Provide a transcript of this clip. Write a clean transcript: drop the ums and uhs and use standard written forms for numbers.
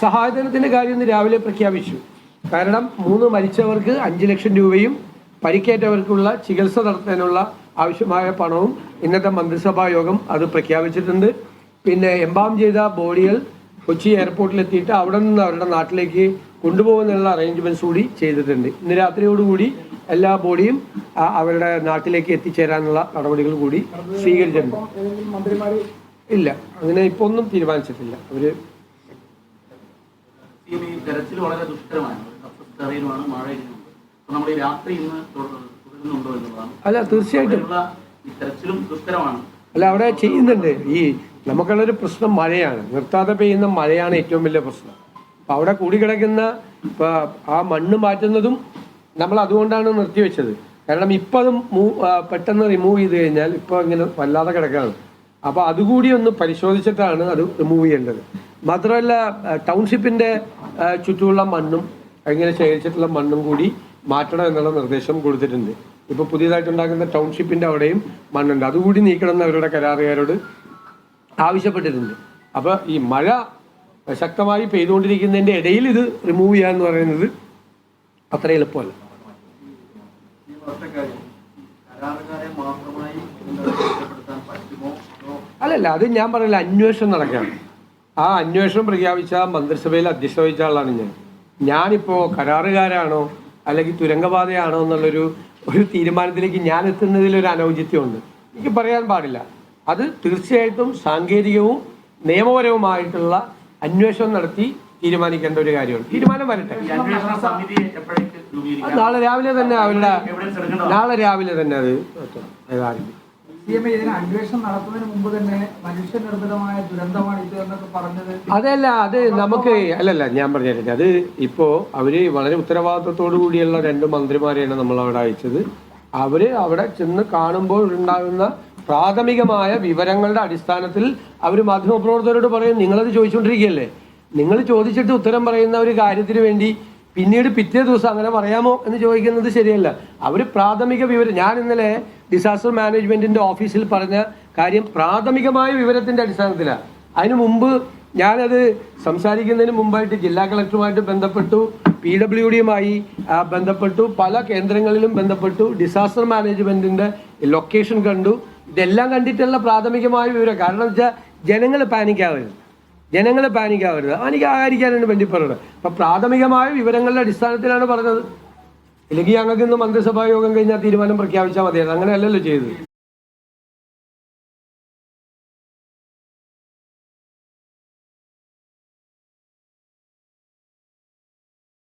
സഹായധനത്തിന്റെ കാര്യം ഇന്ന് രാവിലെ പ്രഖ്യാപിച്ചു. കാരണം 3 മരിച്ചവർക്ക് 5 ലക്ഷം രൂപയും പരിക്കേറ്റവർക്കുള്ള ചികിത്സ നടത്താനുള്ള ആവശ്യമായ പണവും ഇന്നത്തെ മന്ത്രിസഭാ യോഗം അത് പ്രഖ്യാപിച്ചിട്ടുണ്ട്. പിന്നെ എംബാം ചെയ്ത ബോഡികൾ കൊച്ചി എയർപോർട്ടിലെത്തിയിട്ട് അവിടെ നിന്ന് അവരുടെ നാട്ടിലേക്ക് കൊണ്ടുപോകുന്നുള്ള അറേഞ്ച്മെന്റ്സ് കൂടി ചെയ്തിട്ടുണ്ട്. ഇന്ന് രാത്രിയോടുകൂടി എല്ലാ ബോഡിയും അവരുടെ നാട്ടിലേക്ക് എത്തിച്ചേരാനുള്ള നടപടികൾ കൂടി സ്വീകരിച്ചിട്ടുണ്ട്. ഇല്ല, അങ്ങനെ ഇപ്പൊ ഒന്നും തീരുമാനിച്ചിട്ടില്ല. അവര് വളരെ ദുഷ്കരമാണ്. അല്ല, തീർച്ചയായിട്ടും അല്ല, അവിടെ ചെയ്യുന്നുണ്ട്. ഈ നമുക്കുള്ളൊരു പ്രശ്നം മഴയാണ്, നിർത്താതെ പെയ്യുന്ന മഴയാണ് ഏറ്റവും വലിയ പ്രശ്നം. അപ്പം അവിടെ കൂടിക്കിടക്കുന്ന ആ മണ്ണ് മാറ്റുന്നതും നമ്മൾ അതുകൊണ്ടാണ് നിർത്തിവെച്ചത്. കാരണം ഇപ്പം അത് പെട്ടെന്ന് റിമൂവ് ചെയ്ത് കഴിഞ്ഞാൽ ഇപ്പോൾ ഇങ്ങനെ വല്ലാതെ കിടക്കുകയാണ്. അപ്പോൾ അതുകൂടി ഒന്ന് പരിശോധിച്ചിട്ടാണ് അത് റിമൂവ് ചെയ്യേണ്ടത്. മാത്രമല്ല, ടൗൺഷിപ്പിൻ്റെ ചുറ്റുമുള്ള മണ്ണും ഇങ്ങനെ ശേഖരിച്ചിട്ടുള്ള മണ്ണും കൂടി മാറ്റണം എന്നുള്ള നിർദ്ദേശം കൊടുത്തിട്ടുണ്ട്. ഇപ്പോൾ പുതിയതായിട്ടുണ്ടാക്കുന്ന ടൗൺഷിപ്പിൻ്റെ അവിടെയും മണ്ണുണ്ട്, അതുകൂടി നീക്കണം എന്ന് അവരുടെ കരാറുകാരോട് ആവശ്യപ്പെട്ടിട്ടുണ്ട്. അപ്പോൾ ഈ മഴ ശക്തമായി പെയ്തുകൊണ്ടിരിക്കുന്നതിൻ്റെ ഇടയിൽ ഇത് റിമൂവ് ചെയ്യുക എന്ന് പറയുന്നത് അത്ര എളുപ്പമല്ല. അല്ലല്ല, അത് ഞാൻ പറയില്ല, അന്വേഷണം നടക്കുകയാണ്. ആ അന്വേഷണം പ്രഖ്യാപിച്ച മന്ത്രിസഭയിൽ അധ്യക്ഷത വഹിച്ച ആളാണ് ഞാനിപ്പോൾ കരാറുകാരാണോ അല്ലെങ്കിൽ തുരങ്കപാതയാണോ എന്നുള്ളൊരു തീരുമാനത്തിലേക്ക് ഞാൻ എത്തുന്നതിലൊരു അനൗചിത്യമുണ്ട്. എനിക്ക് പറയാൻ പാടില്ല. അത് തീർച്ചയായിട്ടും സാങ്കേതികവും നിയമപരവുമായിട്ടുള്ള അന്വേഷണം നടത്തി തീരുമാനിക്കേണ്ട ഒരു കാര്യമാണ്. തീരുമാനം വരട്ടെ. നാളെ രാവിലെ തന്നെ അത് ആരംഭിക്കും. അന്വേഷണം നടത്തുന്നതിന് മുമ്പ് തന്നെ മനുഷ്യനിർമ്മിതമായ ദുരന്തമാണ് ഇത് എന്നൊക്കെ പറഞ്ഞത്. അതല്ല, അത് നമുക്ക് അല്ലല്ല, ഞാൻ പറഞ്ഞിട്ടില്ല. അത് ഇപ്പോൾ അവര് വളരെ ഉത്തരവാദിത്വത്തോടു കൂടിയുള്ള 2 മന്ത്രിമാരെയാണ് നമ്മൾ അവിടെ അയച്ചത്. അവര് അവിടെ ചെന്ന് കാണുമ്പോൾ ഉണ്ടാകുന്ന പ്രാഥമികമായ വിവരങ്ങളുടെ അടിസ്ഥാനത്തിൽ അവർ മാധ്യമപ്രവർത്തകരോട് പറയും, നിങ്ങളത് ചോദിച്ചുകൊണ്ടിരിക്കുകയല്ലേ, നിങ്ങൾ ചോദിച്ചിട്ട് ഉത്തരം പറയുന്ന ഒരു കാര്യത്തിന് വേണ്ടി പിന്നീട് പിറ്റേ ദിവസം അങ്ങനെ പറയാമോ എന്ന് ചോദിക്കുന്നത് ശരിയല്ല. അവർ പ്രാഥമിക വിവരം, ഞാൻ ഇന്നലെ ഡിസാസ്റ്റർ മാനേജ്മെന്റിന്റെ ഓഫീസിൽ പറഞ്ഞ കാര്യം പ്രാഥമികമായ വിവരത്തിന്റെ അടിസ്ഥാനത്തിലാണ്. അതിനു മുമ്പ് ഞാനത് സംസാരിക്കുന്നതിന് മുമ്പായിട്ട് ജില്ലാ കളക്ടറുമായിട്ട് ബന്ധപ്പെട്ടു, PWDയുമായി ബന്ധപ്പെട്ടു, പല കേന്ദ്രങ്ങളിലും ബന്ധപ്പെട്ടു, ഡിസാസ്റ്റർ മാനേജ്മെന്റിന്റെ ലൊക്കേഷൻ കണ്ടു. ഇതെല്ലാം കണ്ടിട്ടുള്ള പ്രാഥമികമായ വിവരം. കാരണം വെച്ചാൽ ജനങ്ങൾ പാനിക്കാവരുത്, പാനിക്കാതിരിക്കാനാണ് വേണ്ടി പറയുന്നത്. അപ്പം പ്രാഥമികമായ വിവരങ്ങളുടെ അടിസ്ഥാനത്തിലാണ് പറഞ്ഞത്. ഇല്ലെങ്കിൽ ഞങ്ങൾക്ക് ഇന്ന് മന്ത്രിസഭാ യോഗം കഴിഞ്ഞാൽ തീരുമാനം പ്രഖ്യാപിച്ചാൽ മതിയായിരുന്നു. അങ്ങനെയല്ലല്ലോ ചെയ്തത്.